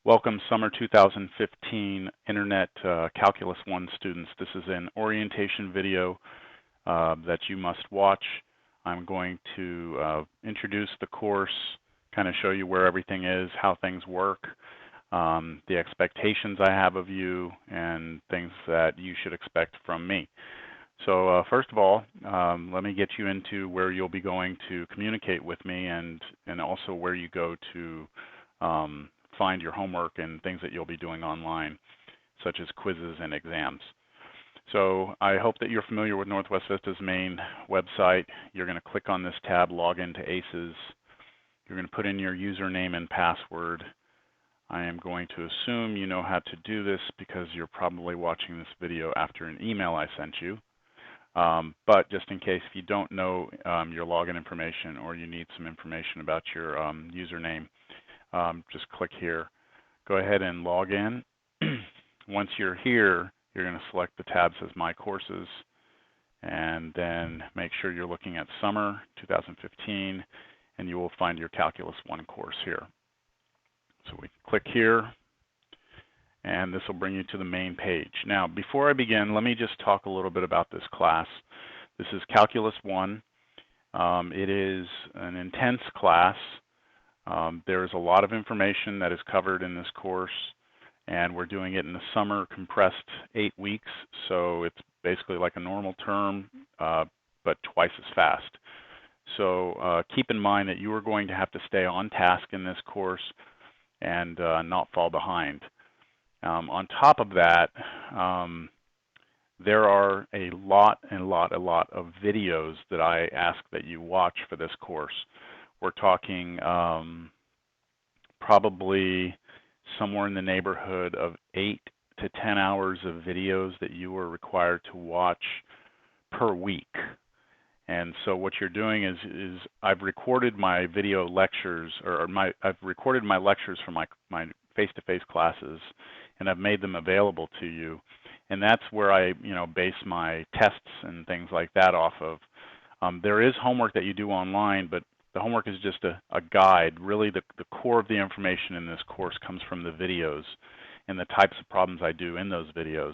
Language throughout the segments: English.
Welcome Summer 2015 Internet Calculus 1 students. This is an orientation video that you must watch. I'm going to introduce the course, kind of show you where everything is, how things work, the expectations I have of you, and things that you should expect from me. So first of all, let me get you into where you'll be going to communicate with me, and also where you go to find your homework and things that you'll be doing online, such as quizzes and exams. So I hope that you're familiar with Northwest Vista's main website. You're going to click on this tab, Log into ACES. You're going to put in your username and password. I am going to assume you know how to do this because you're probably watching this video after an email I sent you. But just in case, if you don't know your login information or you need some information about your username, just click here. Go ahead and log in. Once you're here, you're going to select the tab that says My Courses, and then make sure you're looking at Summer 2015, and you will find your Calculus 1 course here. So we click here, and this will bring you to the main page. Now, before I begin, let me just talk a little bit about this class. This is Calculus 1. It is an intense class. There's a lot of information that is covered in this course, and we're doing it in the summer, compressed 8 weeks, so it's basically like a normal term, but twice as fast. So keep in mind that you are going to have to stay on task in this course and not fall behind. On top of that, there are a lot of videos that I ask that you watch for this course. We're talking probably somewhere in the neighborhood of 8 to 10 hours of videos that you are required to watch per week. And so what you're doing is I've recorded my video lectures, or I've recorded my lectures for my face-to-face classes, and I've made them available to you. And that's where I base my tests and things like that off of. There is homework that you do online, but the homework is just a guide. Really, the core of the information in this course comes from the videos and the types of problems I do in those videos.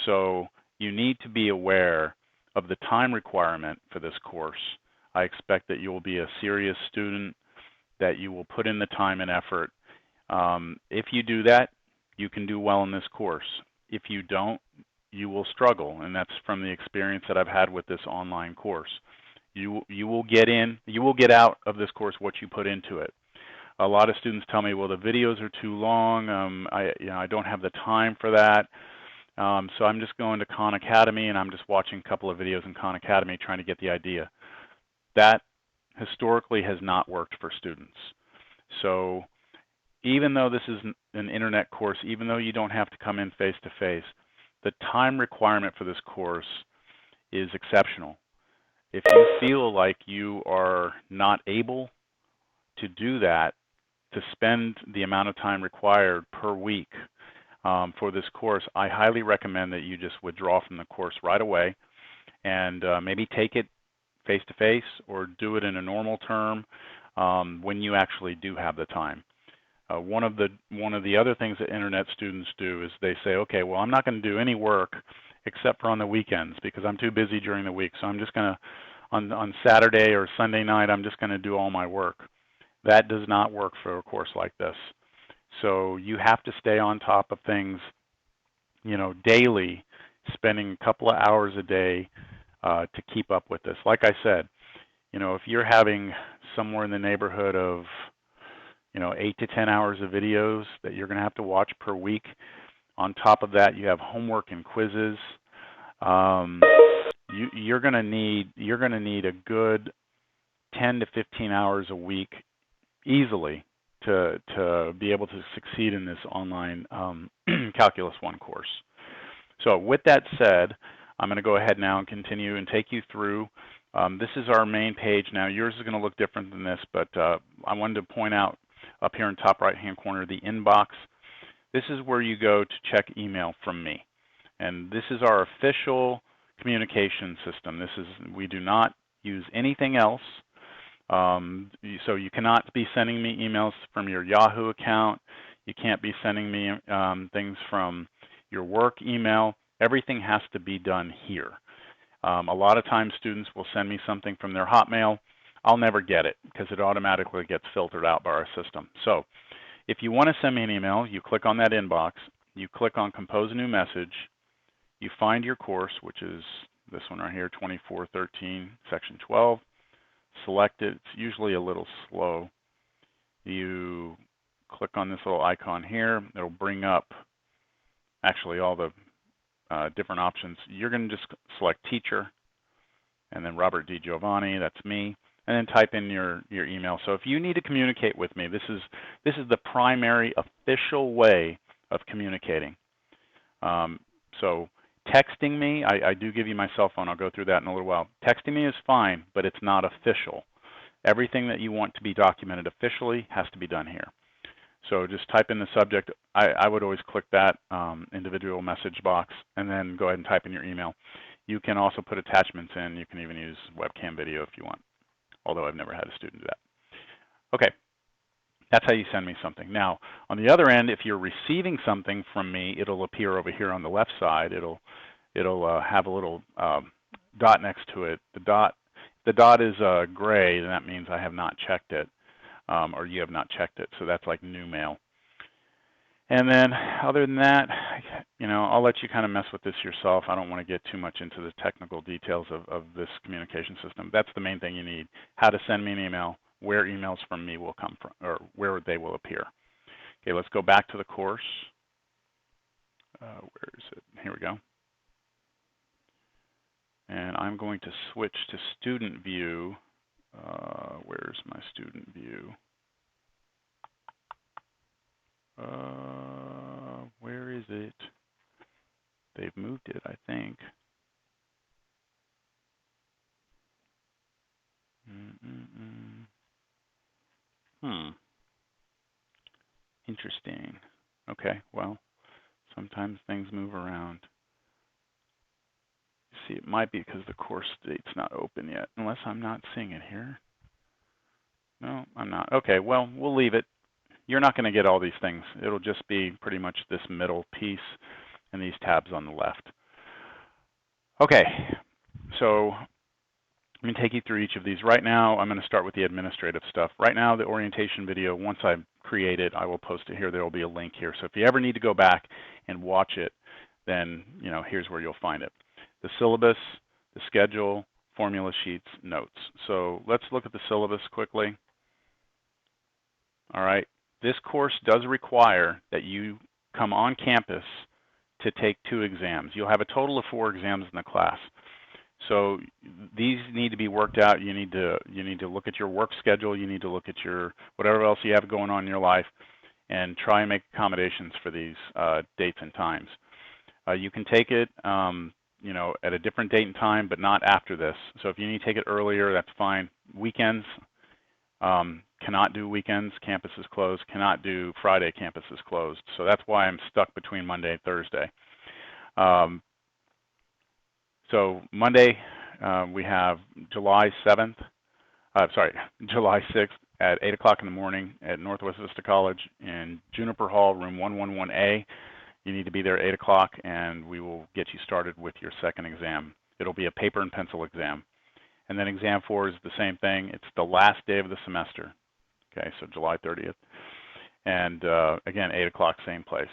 So you need to be aware of the time requirement for this course. I expect that you will be a serious student, that you will put in the time and effort. If you do that, you can do well in this course. If you don't, you will struggle, and that's from the experience that I've had with this online course. You will get out of this course what you put into it. A lot of students tell me, well, the videos are too long. I don't have the time for that. So I'm just going to Khan Academy and I'm just watching a couple of videos in Khan Academy trying to get the idea. That historically has not worked for students. So even though this is an internet course, even though you don't have to come in face-to-face, the time requirement for this course is exceptional. If you feel like you are not able to do that, to spend the amount of time required per week for this course, I highly recommend that you just withdraw from the course right away and maybe take it face-to-face or do it in a normal term when you actually do have the time. One of the other things that internet students do is they say, okay, well, I'm not going to do any work except for on the weekends because I'm too busy during the week. So I'm just going to, on Saturday or Sunday night, I'm just going to do all my work. That does not work for a course like this. So you have to stay on top of things, daily, spending a couple of hours a day to keep up with this. Like I said, if you're having somewhere in the neighborhood of 8 to 10 hours of videos that you're going to have to watch per week. On top of that, you have homework and quizzes. You're going to need a good 10 to 15 hours a week easily to be able to succeed in this online Calculus 1 course. So with that said, I'm going to go ahead now and continue and take you through. This is our main page. Now yours is going to look different than this, but I wanted to point out up here in the top right-hand corner, the inbox. This is where you go to check email from me. And this is our official communication system. We do not use anything else. So you cannot be sending me emails from your Yahoo account. You can't be sending me things from your work email. Everything has to be done here. A lot of times students will send me something from their Hotmail. I'll never get it because it automatically gets filtered out by our system. So if you want to send me an email, you click on that inbox, you click on Compose a New Message, you find your course, which is this one right here, 2413, Section 12. Select it. It's usually a little slow. You click on this little icon here. It'll bring up actually all the different options. You're going to just select Teacher, and then Robert D. Giovanni, that's me, and then type in your email. So if you need to communicate with me, this is the primary official way of communicating. So texting me, I do give you my cell phone. I'll go through that in a little while. Texting me is fine, but it's not official. Everything that you want to be documented officially has to be done here. So just type in the subject. I would always click that individual message box and then go ahead and type in your email. You can also put attachments in. You can even use webcam video if you want, although I've never had a student do that. Okay, that's how you send me something. Now, on the other end, if you're receiving something from me, it'll appear over here on the left side. It'll have a little dot next to it. The dot is gray, and that means I have not checked it, or you have not checked it. So that's like new mail. And then other than that, I'll let you kind of mess with this yourself. I don't want to get too much into the technical details of this communication system. That's the main thing you need: how to send me an email, where emails from me will come from, or where they will appear. Okay, let's go back to the course. Where is it? Here we go. And I'm going to switch to student view. Where's my student view? Where is it? They've moved it, I think. Interesting. Okay, well, sometimes things move around. See, it might be because the course date's not open yet, unless I'm not seeing it here. No, I'm not. Okay, well, we'll leave it. You're not going to get all these things. It'll just be pretty much this middle piece and these tabs on the left. Okay, so let me take you through each of these. Right now, I'm going to start with the administrative stuff. Right now, the orientation video, once I create it, I will post it here. There will be a link here. So if you ever need to go back and watch it, then here's where you'll find it. The syllabus, the schedule, formula sheets, notes. So let's look at the syllabus quickly. All right. This course does require that you come on campus to take 2 exams. You'll have a total of 4 exams in the class. So these need to be worked out. You need to look at your work schedule. You need to look at your whatever else you have going on in your life, and try and make accommodations for these dates and times. You can take it, at a different date and time, but not after this. So if you need to take it earlier, that's fine. Weekends, cannot do weekends. Campus is closed. Cannot do Friday. Campus is closed. So that's why I'm stuck between Monday and Thursday. So Monday, we have July 6th at 8 o'clock in the morning at Northwest Vista College in Juniper Hall, room 111A. You need to be there at 8 o'clock, and we will get you started with your second exam. It'll be a paper and pencil exam. And then exam 4 is the same thing. It's the last day of the semester. Okay, so July 30th. And again, 8 o'clock, same place.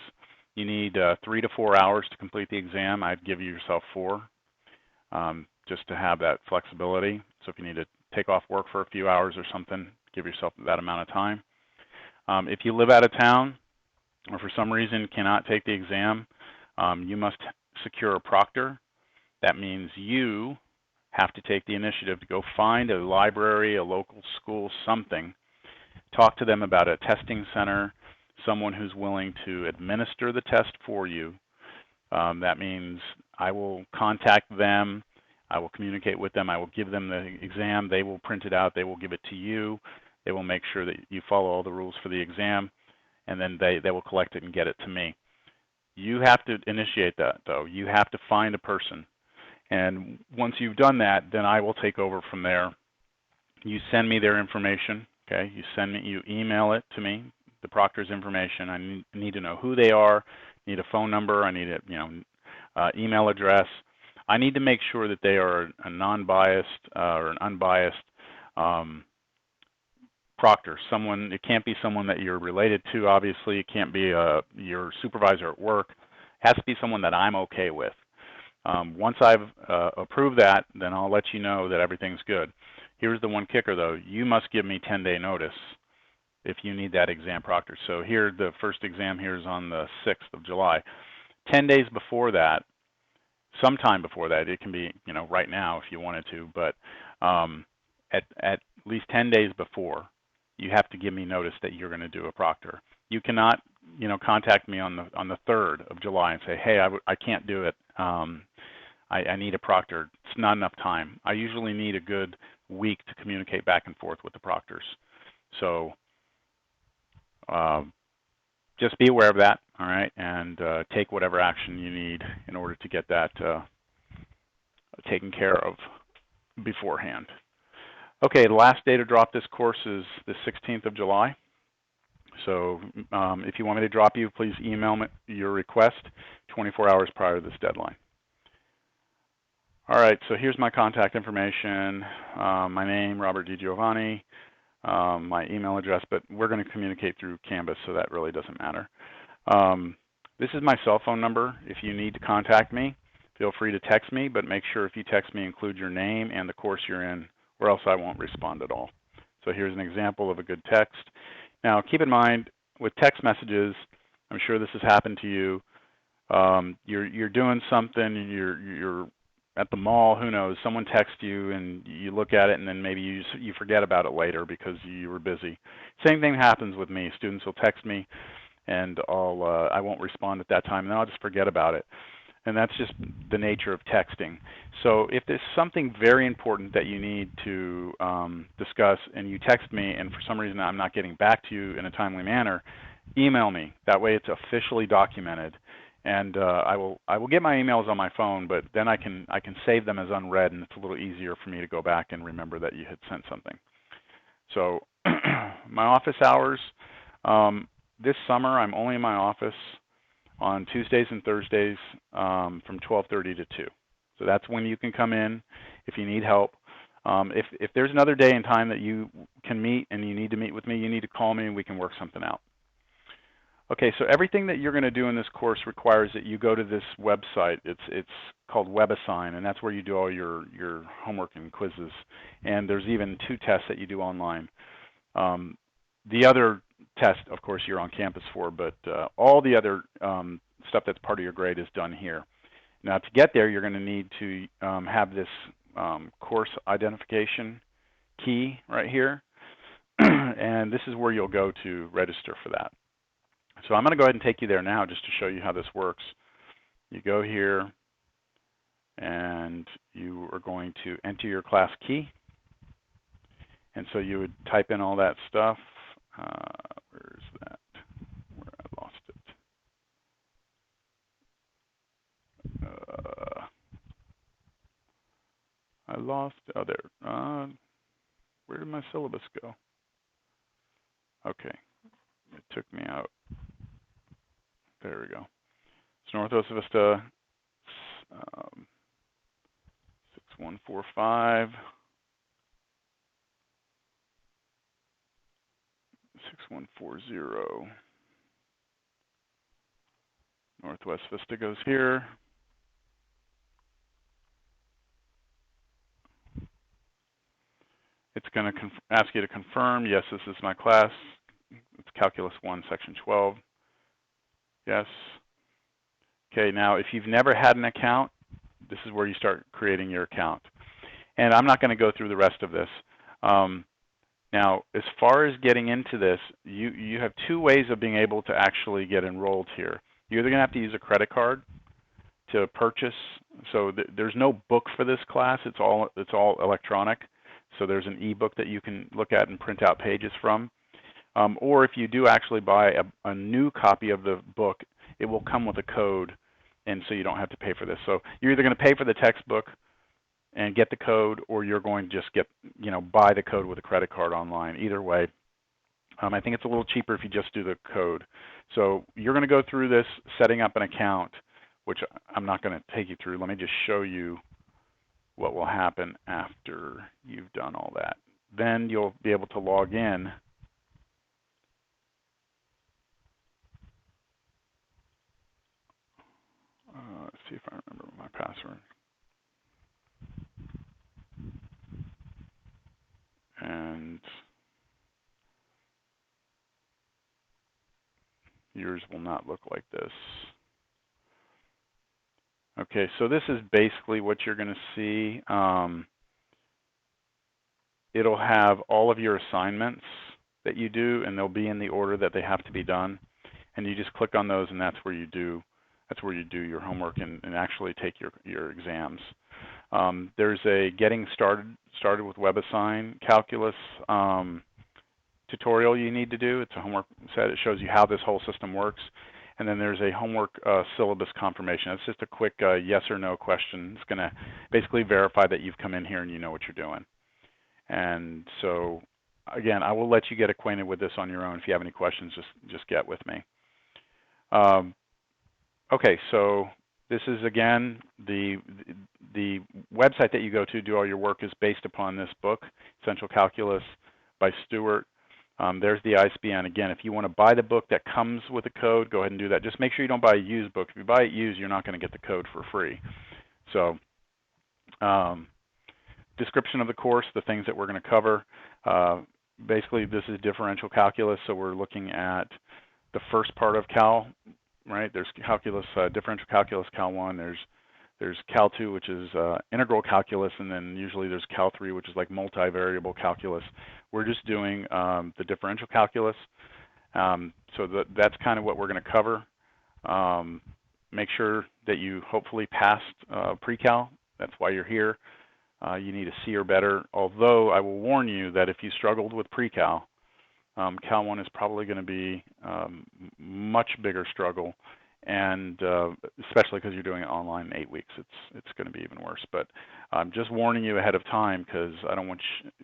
You need 3 to 4 hours to complete the exam. I'd give yourself 4 just to have that flexibility. So if you need to take off work for a few hours or something, give yourself that amount of time. If you live out of town or for some reason cannot take the exam, you must secure a proctor. That means you have to take the initiative to go find a library, a local school, something. Talk to them about a testing center, someone who's willing to administer the test for you. That means I will contact them, I will communicate with them, I will give them the exam, they will print it out, they will give it to you, they will make sure that you follow all the rules for the exam, and then they will collect it and get it to me. You have to initiate that, though. You have to find a person. And once you've done that, then I will take over from there. You send me their information, okay? You email it to me, the proctor's information. I need to know who they are, need a phone number, I need a email address. I need to make sure that they are a non-biased or an unbiased proctor. Someone, it can't be someone that you're related to, obviously. It can't be your supervisor at work. It has to be someone that I'm okay with. Once I've approved that, then I'll let you know that everything's good. Here's the one kicker, though. You must give me 10-day notice if you need that exam proctor. So here, the first exam here is on the 6th of July. 10 days before that, sometime before that, it can be right now if you wanted to, but at least 10 days before, you have to give me notice that you're going to do a proctor. You cannot contact me on the 3rd of July and say, hey, I can't do it. I need a proctor. It's not enough time. I usually need a good week to communicate back and forth with the proctors. So just be aware of that, all right, and take whatever action you need in order to get that taken care of beforehand. Okay, the last day to drop this course is the 16th of July. So if you want me to drop you, please email me your request 24 hours prior to this deadline. All right, so here's my contact information, my name, Robert DiGiovanni, my email address, but we're going to communicate through Canvas, so that really doesn't matter. This is my cell phone number. If you need to contact me, feel free to text me, but make sure if you text me, include your name and the course you're in, or else I won't respond at all. So here's an example of a good text. Now, keep in mind, with text messages, I'm sure this has happened to you. You're doing something, you're at the mall, who knows, someone texts you and you look at it and then maybe you forget about it later because you were busy. Same thing happens with me. Students will text me and I won't respond at that time, and then I'll just forget about it. And that's just the nature of texting. So if there's something very important that you need to discuss and you text me and for some reason I'm not getting back to you in a timely manner, email me. That way it's officially documented. And I will get my emails on my phone, but then I can save them as unread, and it's a little easier for me to go back and remember that you had sent something. So my office hours, this summer I'm only in my office on Tuesdays and Thursdays from 12:30 to 2. So that's when you can come in if you need help. If there's another day and time that you can meet and you need to meet with me, you need to call me and we can work something out. Okay, so everything that you're going to do in this course requires that you go to this website. It's called WebAssign, and that's where you do all your homework and quizzes. And there's even 2 tests that you do online. The other test, of course, you're on campus for, but all the other stuff that's part of your grade is done here. Now, to get there, you're going to need to have this course identification key right here, and this is where you'll go to register for that. So I'm going to go ahead and take you there now just to show you how this works. You go here, and you are going to enter your class key. And so you would type in all that stuff. Where is that? Where I lost it. I lost, oh there. Where did my syllabus go? Okay, it took me out. There we go. It's Northwest Vista 6145. 6140. Northwest Vista goes here. It's going to ask you to confirm, yes, this is my class. It's Calculus 1, Section 12. Yes. Okay, now if you've never had an account, this is where you start creating your account. And I'm not going to go through the rest of this. Now, as far as getting into this, you have 2 ways of being able to actually get enrolled here. You're either going to have to use a credit card to purchase. So there's no book for this class. It's all electronic. So there's an e-book that you can look at and print out pages from. Or if you do actually buy a new copy of the book, it will come with a code, and so you don't have to pay for this. So you're either going to pay for the textbook and get the code, or you're going to just buy the code with a credit card online. Either way, I think it's a little cheaper if you just do the code. So you're going to go through this setting up an account, which I'm not going to take you through. Let me just show you what will happen after you've done all that. Then you'll be able to log in. Let's see if I remember my password. And yours will not look like this. Okay, so this is basically what you're going to see. It'll have all of your assignments that you do, and they'll be in the order that they have to be done. And you just click on those, and that's where you do your homework and actually take your exams. There's a getting started with WebAssign calculus tutorial you need to do. It's a homework set. It shows you how this whole system works. And then there's a homework syllabus confirmation. It's just a quick yes or no question. It's going to basically verify that you've come in here and you know what you're doing. And so, again, I will let you get acquainted with this on your own. If you have any questions, just get with me. Okay, so this is, again, the website that you go to do all your work is based upon this book, Essential Calculus by Stewart. There's the ISBN. Again, if you want to buy the book that comes with a code, go ahead and do that. Just make sure you don't buy a used book. If you buy it used, you're not going to get the code for free. So, description of the course, the things that we're going to cover. Basically, this is differential calculus, so we're looking at the first part of Cal, right? There's calculus, differential calculus, Cal 1. There's Cal 2, which is integral calculus, and then usually there's Cal 3, which is like multivariable calculus. We're just doing the differential calculus. So that's kind of what we're going to cover. Make sure that you hopefully passed pre-Cal. That's why you're here. You need a C or better, although I will warn you that if you struggled with pre-Cal, Cal 1 is probably going to be much bigger struggle, and especially because you're doing it online in 8 weeks, it's going to be even worse. But I'm just warning you ahead of time because I don't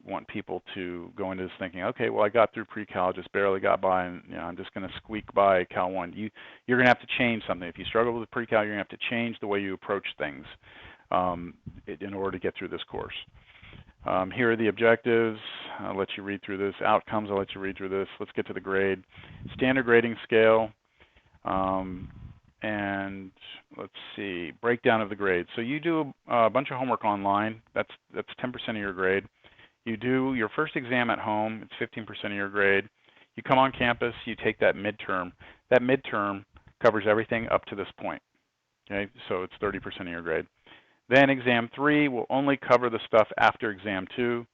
want people to go into this thinking, okay, well I got through pre-Cal, just barely got by, and I'm just going to squeak by Cal 1. You're going to have to change something. If you struggle with pre-Cal, you're going to have to change the way you approach things in order to get through this course. Here are the objectives. I'll let you read through this. Outcomes, I'll let you read through this. Let's get to the grade. Standard grading scale. And let's see, breakdown of the grade. So you do a bunch of homework online. That's 10% of your grade. You do your first exam at home. It's 15% of your grade. You come on campus. You take that midterm. That midterm covers everything up to this point. Okay, so it's 30% of your grade. Then exam 3 will only cover the stuff after exam 2.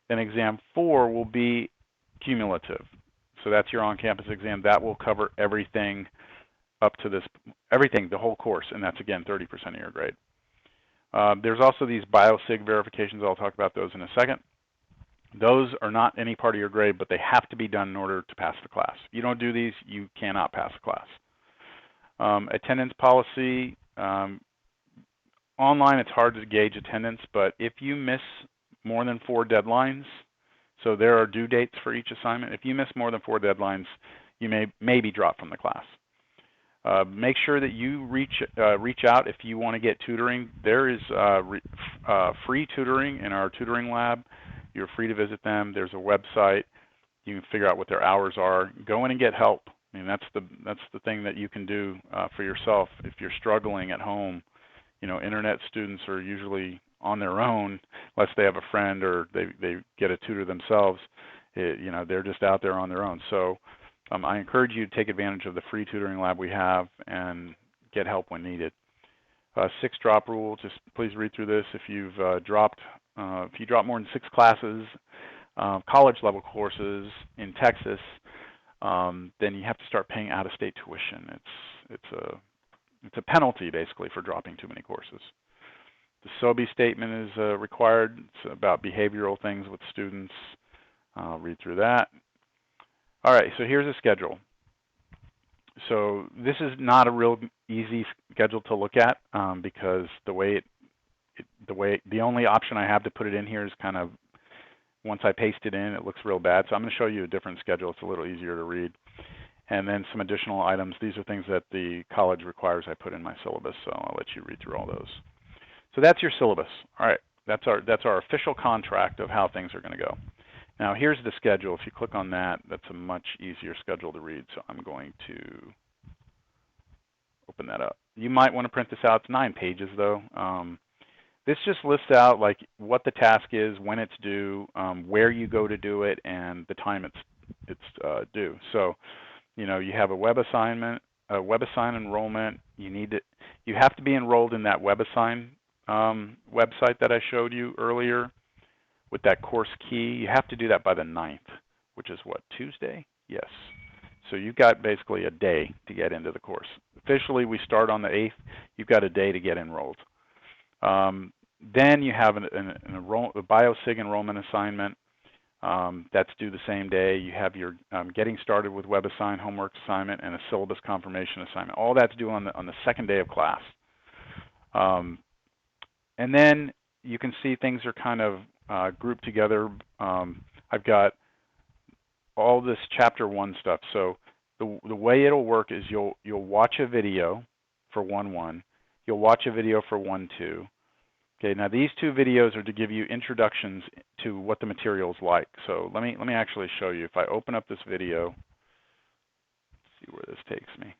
Then exam 4 will be cumulative. So that's your on-campus exam. That will cover everything up to this, everything, the whole course, and that's, again, 30% of your grade. There's also these Biosig verifications. I'll talk about those in a second. Those are not any part of your grade, but they have to be done in order to pass the class. If you don't do these, you cannot pass the class. Attendance policy. Online, it's hard to gauge attendance, but if you miss more than 4 deadlines, so there are due dates for each assignment. If you miss more than 4 deadlines, you may be dropped from the class. Make sure that you reach out if you want to get tutoring. There is free tutoring in our tutoring lab. You're free to visit them. There's a website. You can figure out what their hours are. Go in and get help. I mean, that's the thing that you can do for yourself if you're struggling at home. Internet students are usually on their own, unless they have a friend or they get a tutor themselves. They're just out there on their own. So I encourage you to take advantage of the free tutoring lab we have and get help when needed. 6 drop rule. Just please read through this. If you drop more than 6 classes, college level courses in Texas, then you have to start paying out-of-state tuition. It's a penalty, basically, for dropping too many courses. The SOBI statement is required. It's about behavioral things with students. I'll read through that. All right, so here's a schedule. So this is not a real easy schedule to look at because the only option I have to put it in here is kind of once I paste it in, it looks real bad. So I'm going to show you a different schedule. It's a little easier to read. And then some additional items. These are things that the college requires I put in my syllabus, so I'll let you read through all those. So that's your syllabus. All right, that's our official contract of how things are going to go. Now here's the schedule. If you click on that, that's a much easier schedule to read. So I'm going to open that up. You might want to print this out. It's 9 pages though. This just lists out like what the task is, when it's due, where you go to do it, and the time it's due. So, you know, you have a WebAssign enrollment. You have to be enrolled in that WebAssign website that I showed you earlier with that course key. You have to do that by the 9th, which is what, Tuesday? Yes. So you've got basically a day to get into the course. Officially, we start on the 8th. You've got a day to get enrolled. Then you have a Biosig enrollment assignment. That's due the same day. You have your getting started with WebAssign homework assignment and a syllabus confirmation assignment. All that's due on the second day of class. And then you can see things are kind of grouped together. I've got all this chapter 1 stuff. So the way it'll work is you'll watch a video for 1-1. You'll watch a video for 1-2. Okay, now these 2 videos are to give you introductions to what the material is like. So let me actually show you. If I open up this video, let's see where this takes me.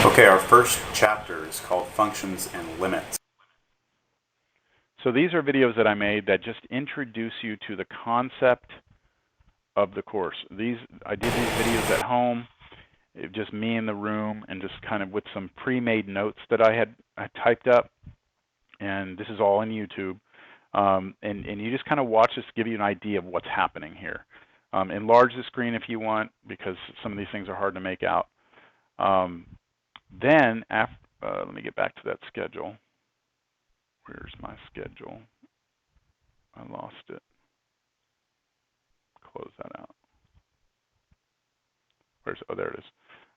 Okay, our first chapter is called Functions and Limits. So these are videos that I made that just introduce you to the concept of the course. I did these videos at home. Just me in the room and just kind of with some pre-made notes that I had typed up. And this is all on YouTube. And you just kind of watch this to give you an idea of what's happening here. Enlarge the screen if you want, because some of these things are hard to make out. Then, let me get back to that schedule. Where's my schedule? I lost it. Close that out. Oh, there it is.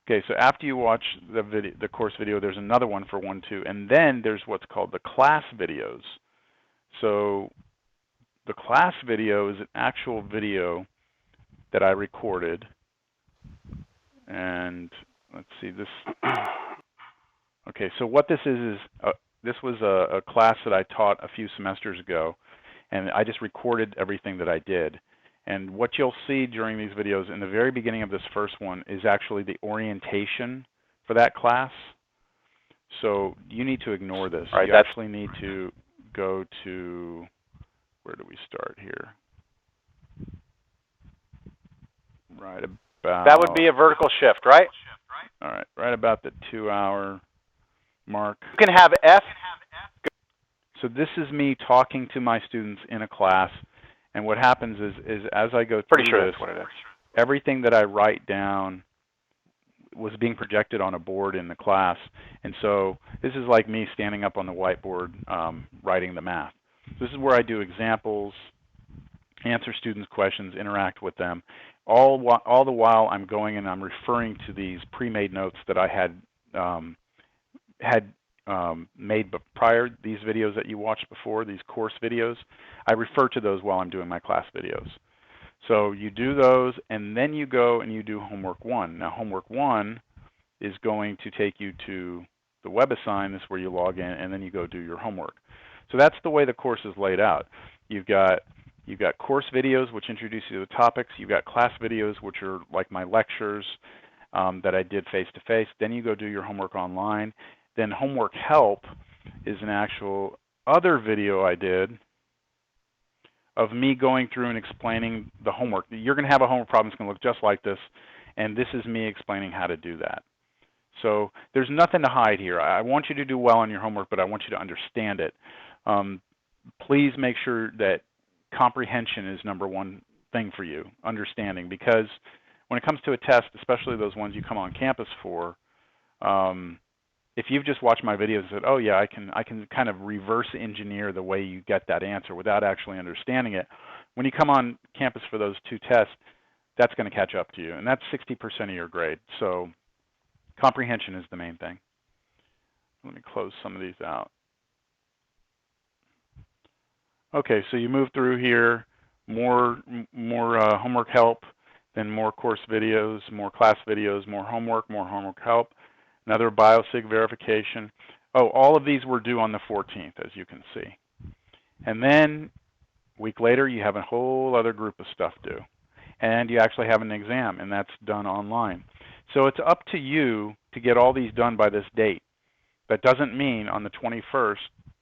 Okay, so after you watch the course video, there's another one for 1-2, and then there's what's called the class videos. So the class video is an actual video that I recorded, and let's see this. Okay, so what this is this was a class that I taught a few semesters ago, and I just recorded everything that I did. And what you'll see during these videos in the very beginning of this first one is actually the orientation for that class. So you need to ignore this. Right, you actually need to go to, where do we start here? Right about... That would be a vertical shift, right? All right, right about the 2-hour mark. You can have F. So this is me talking to my students in a class. And what happens is as I go through this, everything that I write down was being projected on a board in the class. And so this is like me standing up on the whiteboard writing the math. This is where I do examples, answer students' questions, interact with them. All the while I'm going and I'm referring to these pre-made notes that I had made prior, these videos that you watched before, these course videos. I refer to those while I'm doing my class videos. So you do those, and then you go and you do homework 1. Now homework 1 is going to take you to the WebAssign. This is where you log in, and then you go do your homework. So that's the way the course is laid out. You've got course videos, which introduce you to the topics. You've got class videos, which are like my lectures that I did face-to-face. Then you go do your homework online. Then homework help is an actual other video I did of me going through and explaining the homework. You're going to have a homework problem that's going to look just like this, and this is me explaining how to do that. So there's nothing to hide here. I want you to do well on your homework, but I want you to understand it. Please make sure that comprehension is #1 thing for you, understanding, because when it comes to a test, especially those ones you come on campus for, if you've just watched my videos and said, oh yeah, I can kind of reverse engineer the way you get that answer without actually understanding it, when you come on campus for those 2 tests, that's going to catch up to you, and that's 60% of your grade. So comprehension is the main thing. Let me close some of these out. Okay, so you move through here, more homework help, then more course videos, more class videos, more homework help, another Biosig verification. Oh, all of these were due on the 14th, as you can see. And then a week later, you have a whole other group of stuff due. And you actually have an exam, and that's done online. So it's up to you to get all these done by this date. That doesn't mean on the 21st,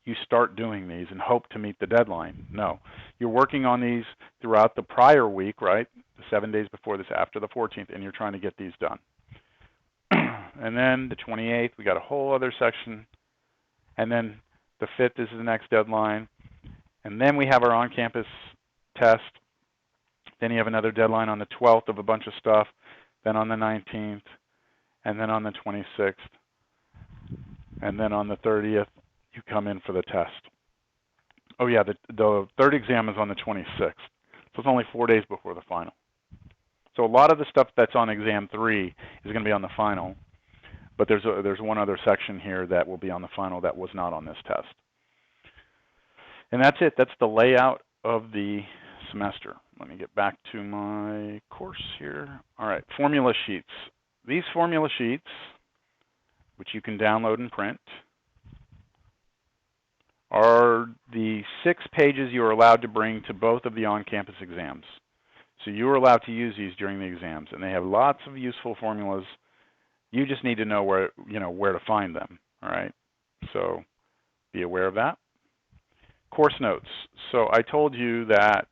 you start doing these and hope to meet the deadline. No. You're working on these throughout the prior week, right? The 7 days before this, after the 14th, and you're trying to get these done. And then the 28th, we got a whole other section. And then the 5th is the next deadline. And then we have our on-campus test. Then you have another deadline on the 12th of a bunch of stuff. Then on the 19th. And then on the 26th. And then on the 30th, you come in for the test. Oh yeah, the third exam is on the 26th. So it's only 4 days before the final. So a lot of the stuff that's on exam 3 is going to be on the final. But there's one other section here that will be on the final that was not on this test. And that's it. That's the layout of the semester. Let me get back to my course here. All right, formula sheets. These formula sheets, which you can download and print, are the 6 pages you are allowed to bring to both of the on-campus exams. So you are allowed to use these during the exams, and they have lots of useful formulas. You just need to know where to find them. All right, so be aware of that. Course notes. So I told you that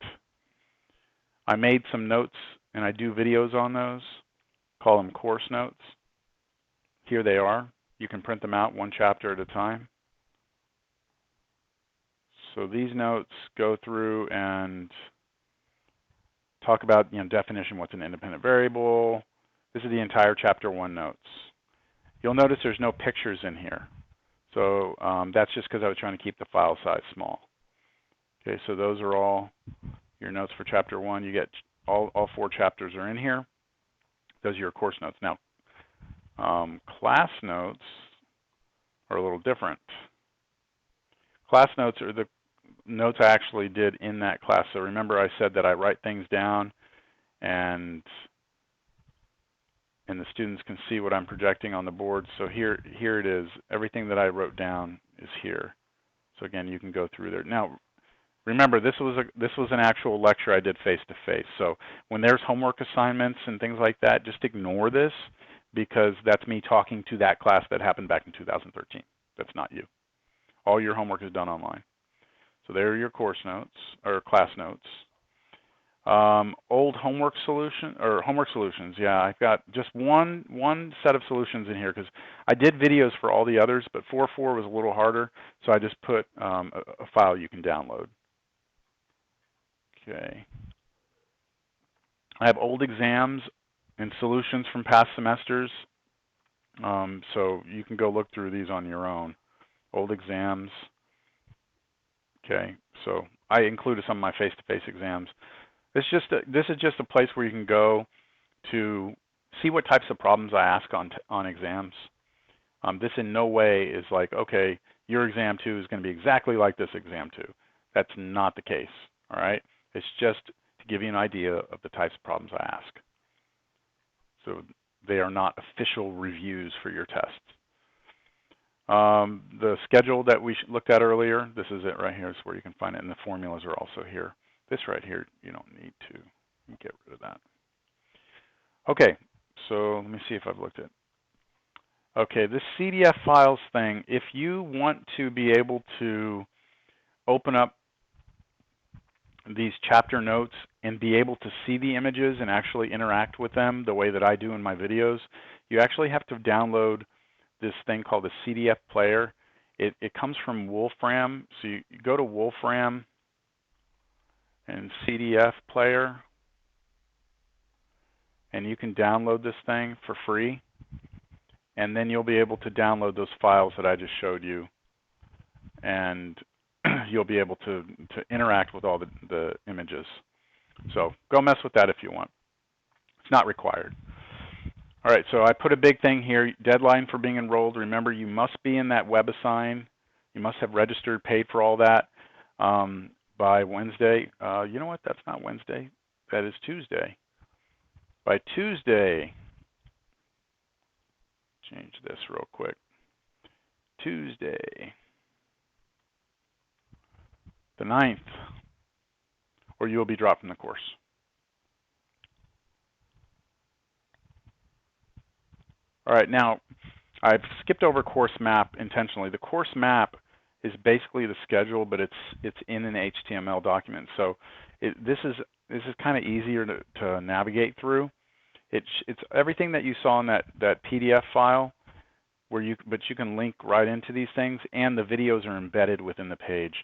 I made some notes, and I do videos on those. Call them course notes. Here they are. You can print them out one chapter at a time. So these notes go through and talk about definition, what's an independent variable. This is the entire chapter 1 notes. You'll notice there's no pictures in here. So that's just because I was trying to keep the file size small. Okay, so those are all your notes for chapter 1. You get all 4 chapters are in here. Those are your course notes. Now, class notes are a little different. Class notes are the notes I actually did in that class. So remember I said that I write things down and the students can see what I'm projecting on the board. So here it is. Everything that I wrote down is here. So again, you can go through there. Now, remember, this was an actual lecture I did face-to-face. So when there's homework assignments and things like that, just ignore this because that's me talking to that class that happened back in 2013. That's not you. All your homework is done online. So there are your course notes or class notes. Old homework solutions. Yeah, I've got just one set of solutions in here because I did videos for all the others, but 4.4 was a little harder, so I just put a file you can download. Okay. I have old exams and solutions from past semesters, so you can go look through these on your own. Old exams. Okay, so I included some of my face-to-face exams. This is just a place where you can go to see what types of problems I ask on exams. This in no way is like, okay, your exam 2 is going to be exactly like this exam 2. That's not the case, all right? It's just to give you an idea of the types of problems I ask. So they are not official reviews for your tests. The schedule that we looked at earlier, this is it right here. This is where you can find it, and the formulas are also here. This right here, you don't need to get rid of that. Okay, so let me see if I've looked at it. Okay, this CDF files thing, if you want to be able to open up these chapter notes and be able to see the images and actually interact with them the way that I do in my videos, you actually have to download this thing called the CDF player. It comes from Wolfram. So you go to Wolfram and CDF player, and you can download this thing for free. And then you'll be able to download those files that I just showed you, and you'll be able to interact with all the images. So go mess with that if you want. It's not required. All right, so I put a big thing here, deadline for being enrolled. Remember, you must be in that WebAssign. You must have registered, paid for all that by Wednesday. You know what? That's not Wednesday. That is Tuesday. By Tuesday, change this real quick. Tuesday, the 9th, or you will be dropped from the course. All right, now I've skipped over course map intentionally. The course map is basically the schedule, but it's in an HTML document. So this is kind of easier to navigate through. It's everything that you saw in that PDF file, but you can link right into these things, and the videos are embedded within the page.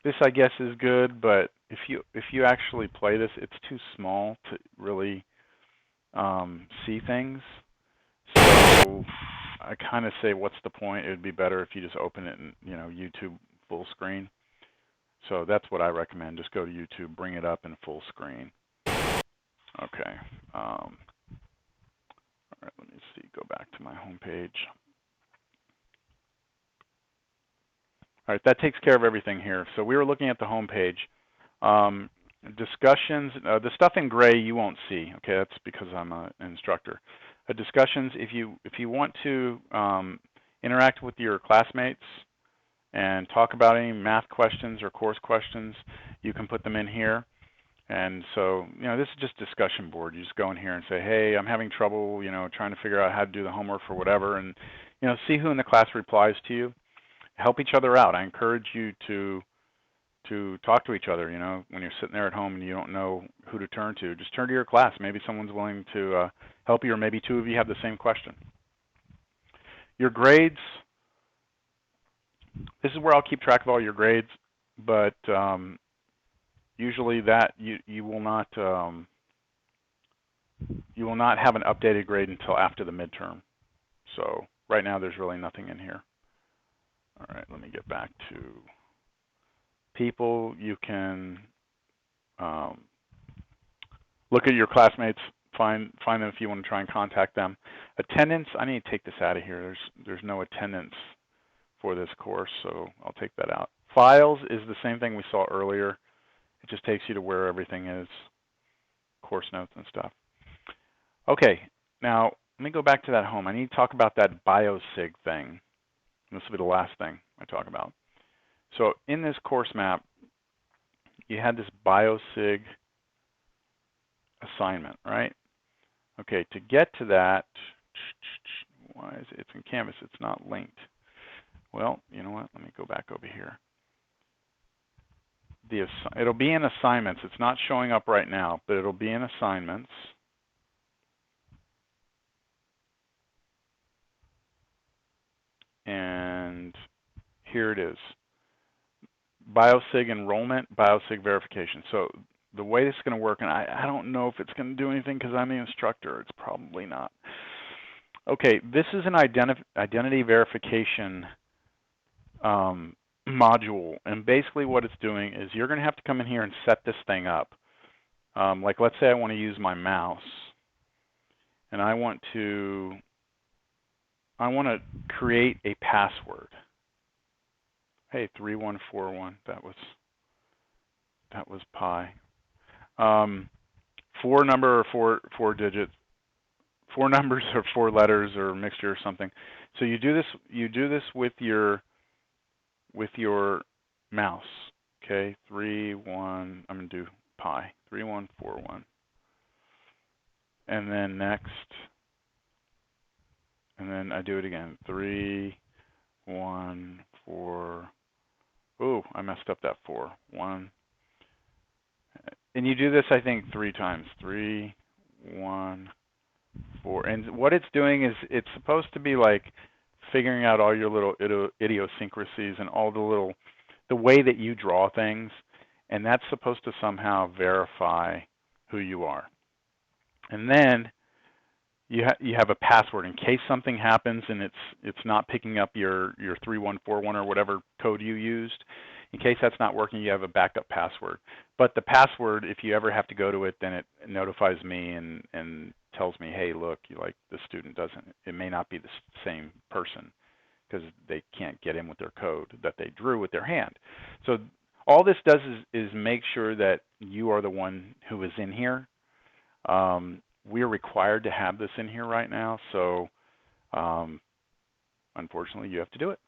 This, I guess, is good, but if you actually play this, it's too small to really see things. So I kind of say, what's the point? It would be better if you just open it in, YouTube full screen. So that's what I recommend. Just go to YouTube, bring it up in full screen. Okay. All right, let me see. Go back to my home page. All right, that takes care of everything here. So we were looking at the home page. Discussions, the stuff in gray you won't see. Okay, that's because I'm an instructor. Discussions, if you want to interact with your classmates and talk about any math questions or course questions, you can put them in here. And so, this is just discussion board. You just go in here and say, hey, I'm having trouble, trying to figure out how to do the homework for whatever, and see who in the class replies to you. Help each other out. I encourage you to talk to each other. When you're sitting there at home and you don't know who to turn to, just turn to your class. Maybe someone's willing to help you, or maybe two of you have the same question. Your grades. This is where I'll keep track of all your grades, but usually that you will not have an updated grade until after the midterm. So right now there's really nothing in here. All right, let me get back to people. You can look at your classmates, find them if you want to try and contact them. Attendance, I need to take this out of here. There's no attendance for this course, so I'll take that out. Files is the same thing we saw earlier. It just takes you to where everything is, course notes and stuff. Okay, now let me go back to that home. I need to talk about that Biosig thing. This will be the last thing I talk about. So in this course map, you had this Biosig assignment, right? Okay, to get to that, why is it? It's in Canvas, it's not linked. Well, you know what? Let me go back over here. It'll be in assignments. It's not showing up right now, but it'll be in assignments. And here it is. Biosig enrollment, Biosig verification. So the way this is going to work, and I don't know if it's going to do anything because I'm the instructor. It's probably not. Okay, this is an identity verification module, and basically what it's doing is you're going to have to come in here and set this thing up. Like let's say I want to use my mouse, and I want to create a password. Hey, 3141. That was pi. Four numbers or four letters or a mixture or something. So you do this with your mouse. Okay, 31. I'm gonna do pi. 3141. And then next. And then I do it again. 3, 1, 4. Ooh, I messed up that 4. 1. And you do this, I think, 3 times. 3, 1, 4. And what it's doing is it's supposed to be like figuring out all your little idiosyncrasies and all the way that you draw things. And that's supposed to somehow verify who you are. And then you have a password in case something happens and it's not picking up your 3141 or whatever code you used. In case that's not working, you have a backup password. But the password, if you ever have to go to it, then it notifies me and tells me, hey, look, the student it may not be the same person because they can't get in with their code that they drew with their hand. So All this does is make sure that you are the one who is in here. We're required to have this in here right now, so unfortunately you have to do it.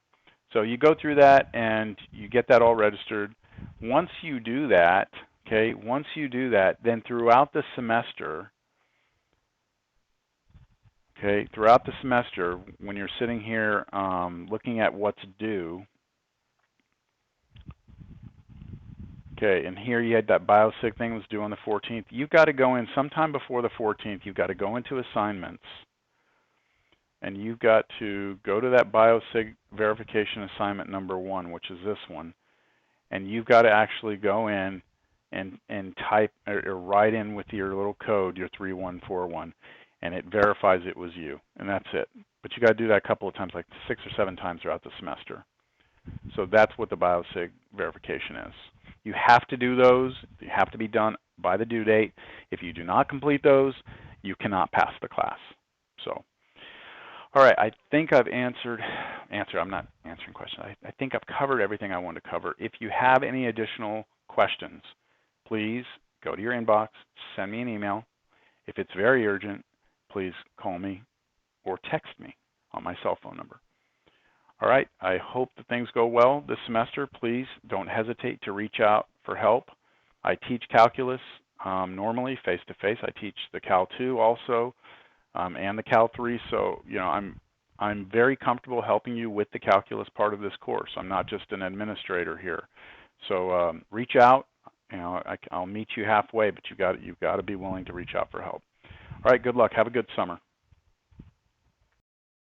So you go through that and you get that all registered. Once you do that, okay, once you do that, then throughout the semester, okay, throughout the semester, when you're sitting here looking at what's due, okay, and here you had that Biosig thing was due on the 14th. You've got to go in sometime before the 14th. You've got to go into assignments, and you've got to go to that Biosig Verification assignment number 1, which is this one, and you've got to actually go in and type or write in with your little code, your 3141, and it verifies it was you, and that's it. But you got to do that a couple of times, like 6 or 7 times throughout the semester. So that's what the Biosig verification is. You have to do those. They have to be done by the due date. If you do not complete those, you cannot pass the class. So, all right, I think I've I'm not answering questions. I think I've covered everything I wanted to cover. If you have any additional questions, please go to your inbox, send me an email. If it's very urgent, please call me or text me on my cell phone number. All right, I hope that things go well this semester. Please don't hesitate to reach out for help. I teach calculus normally face-to-face. I teach the Cal 2 also and the Cal 3, so you know I'm very comfortable helping you with the calculus part of this course. I'm not just an administrator here. So reach out. You know, I'll meet you halfway, but you've got to be willing to reach out for help. All right, good luck. Have a good summer.